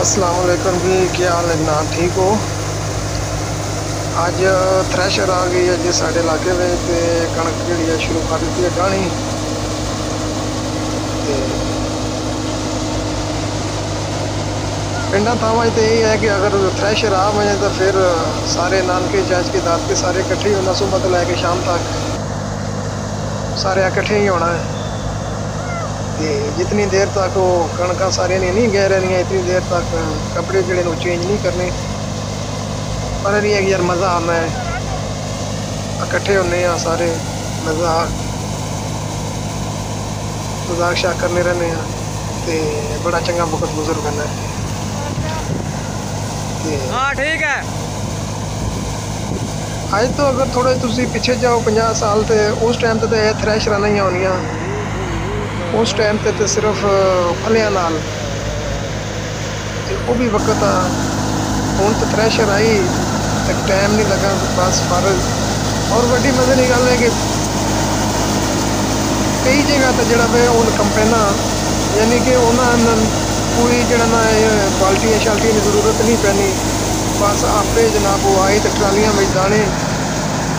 अस्सलाम वालेकुम जी, क्या हाल है जनाब? ठीक हो? अज थ्रैशर आ गई है जी साढ़े इलाके में, तो कणक जी है शुरू कर दी है गाणी। ते पिंडा थावां तो यही है कि अगर थ्रैशर आ वजे तो फिर सारे नानके चाचके दादके सारे इकट्ठे ही होना, सुबह तो लैके शाम तक सारे इकट्ठे ही होना है। ते जितनी देर तक वो कणक सारिया नहीं गह रही, इतनी देर तक कपड़े जड़े चेंज नहीं करने। पर ये है कि यार मज़ा आना है, इकट्ठे होने सारे, मजाक मजाक शाक करने रहने हैं, ते बड़ा चंगा वक्त गुजर करना है। हाँ ठीक है। अज तो अगर थोड़े तुसी पिछे जाओ 50 साल, तो उस टाइम तो ये थ्रैशर नहीं होनियां। उस टाइम ते सिर्फ फलियां नाल, ते वो भी वक्त आ। हुण तो थ्रैशर आई तो टाइम नहीं लगा, बस फर्ज। और वड्डी मजे की गल है कि कई जगह तो जड़ा वे हुण कंपेना, यानी कि उन्होंने कोई जड़ा ना बाल्टियां शाल्टियां की जरूरत नहीं पैनी, बस आपे जनाब वो आए तो ट्रालियां में दाने,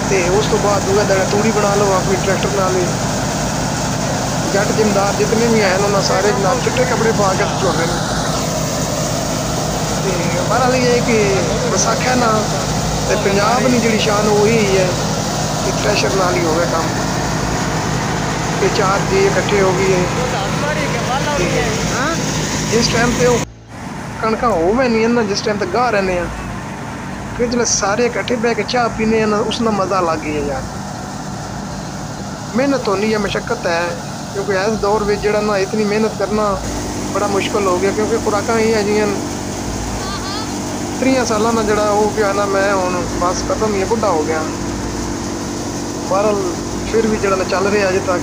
तो उस तो बाद दूए दिन तूड़ी बना लो अपनी ट्रैक्टर नाल ही। जट जिमदार जितने भी हैं उन्होंने सारे जनाब चिट्टे कपड़े पा के झुर रहे हैं। बहरहाल ये है कि विसाखा ना ते पंजाब की जी शान वही है कि थ्रैशर नाल ही होवे काम, कि चार जी इकट्ठे हो गए जिस टाइम पे कणक हो नहीं ना, जिस टाइम तक गाह रहने कि जो सारे इकट्ठे बह के चाह पीने ना, उसका मज़ा अलग ही है यार। मेहनत होनी है, मशक्कत है, क्योंकि इस दौर में जड़ा ना इतनी मेहनत करना बड़ा मुश्किल हो गया, क्योंकि खुराक ही है जियां 30 साल ना जड़ा वो क्या ना, मैं हूँ बस खत्म ही बुढ़ा हो गया। बहरहाल फिर भी जड़ा चल रहा अजे तक,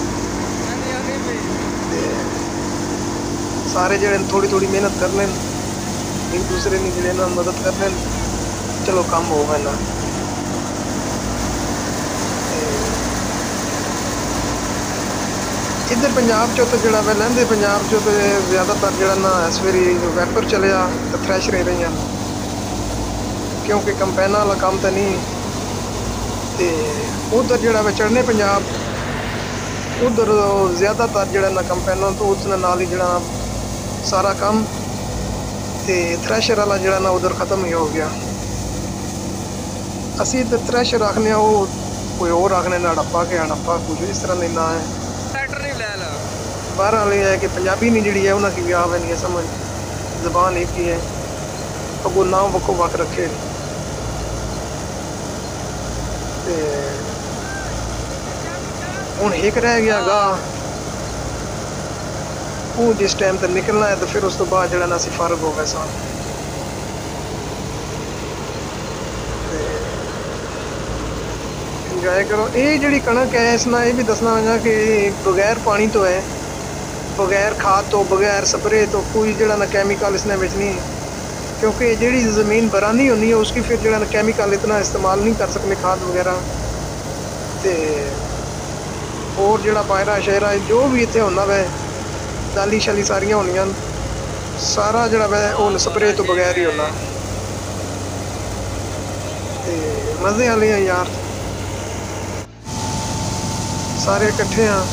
सारे जड़े थोड़ी थोड़ी मेहनत कर लें, एक दूसरे ने जड़े ना मदद कर लें, चलो कम हो गया ना। इधर पंजाब चो तो जड़ा मैं लैंदे पंजाब चो तो ज़्यादातर जड़ा ना इस बारी वैपर चलिया तो थ्रैशर ही रही, क्योंकि कंपैना वाला काम तो नहीं। तो उधर जड़ा वे चढ़ने पंजाब, उधर ज़्यादातर जड़ा ना कंपैना, तो उसने नाल ही जड़ा सारा काम, तो थ्रैशर वाला जड़ा ना उधर ख़त्म ही हो गया। असी तो थ्रैशर आखने वो कोई और आखने ना हड़प्पा के हड़प्पा कुछ इस तरह नहीं ना है। ट्रैक्टर नहीं ले ला। बहरहाल ये है कि पंजाबी नहीं जी है उन्होंने भी आवे नहीं है समझ, जबान एक ही है, अगो नाम वक्को वक रखे। हूँ एक रह गया गाह, वो जिस टाइम तक निकलना है तो फिर उस तो बाद जड़ा ना फर्क हो गया सा। इंजॉय करो। ये जी कणक है इसना ये भी दसना है कि बगैर पानी तो है, बगैर खाद तो, बगैर स्प्रे तो, कोई जड़ा ना कैमिकल इसने बिच नहीं, क्योंकि जी ज़मीन बरानी होनी है उसकी फिर जड़ा ना कैमिकल इतना इस्तेमाल नहीं कर सकते, खाद वगैरह। तो और जड़ा पायरा शेरा जो भी इतने होना वै दाली शाली सारियां होनियां, सारा जड़ा वै वो स्प्रे तो बगैर ही होना। मज़े वाले हैं यार, सारे इकट्ठे हैं।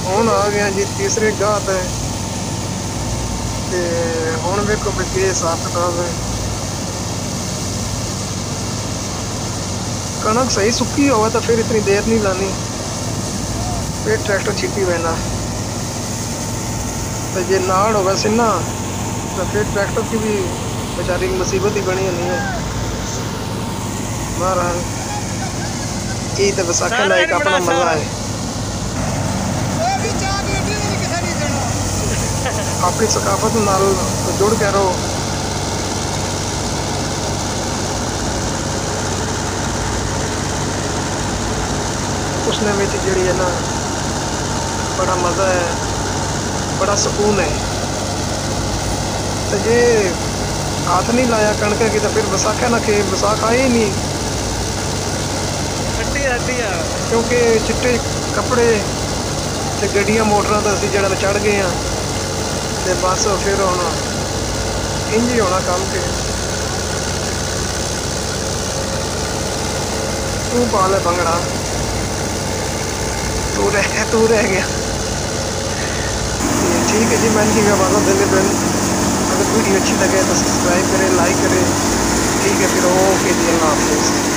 हुण आ गया जी तीसरे गाह पे, हुण वेखो भी के हिसाब किताब है। कणक सही सुक्की होगा तो फिर इतनी देर नहीं लानी, फिर ट्रैक्टर छिपी बहना, तो जे नाड़ होगा सिन्ना तो फिर ट्रैक्टर की भी बेचारी मुसीबत ही बनी होनी है। बहरहाल ये तो विसाखी का एक अपना मज़ा है। अपनी सकाफत नाल जुड़ के रहो। उसने में जी है ना बड़ा मज़ा है, बड़ा सुकून है। तो जे हाथ नहीं लाया कणक की तो फिर विसाखा ना के विसाख आए ही नहीं, क्योंकि चिट्टे कपड़े ते गड्डियां मोटरां तो असीं जड़ा चढ़ गए हैं, तो बस फिर हुण इंज ही होना काम के। तू पाल है भंगड़ा, तू रह गया। ये ठीक है जी, मैंने की आवाज़ देने पर अगर वीडियो अच्छी लगे तो सब्सक्राइब करें, लाइक करें। ठीक है फिर, ओके जी, अल्लाह हाफिज़।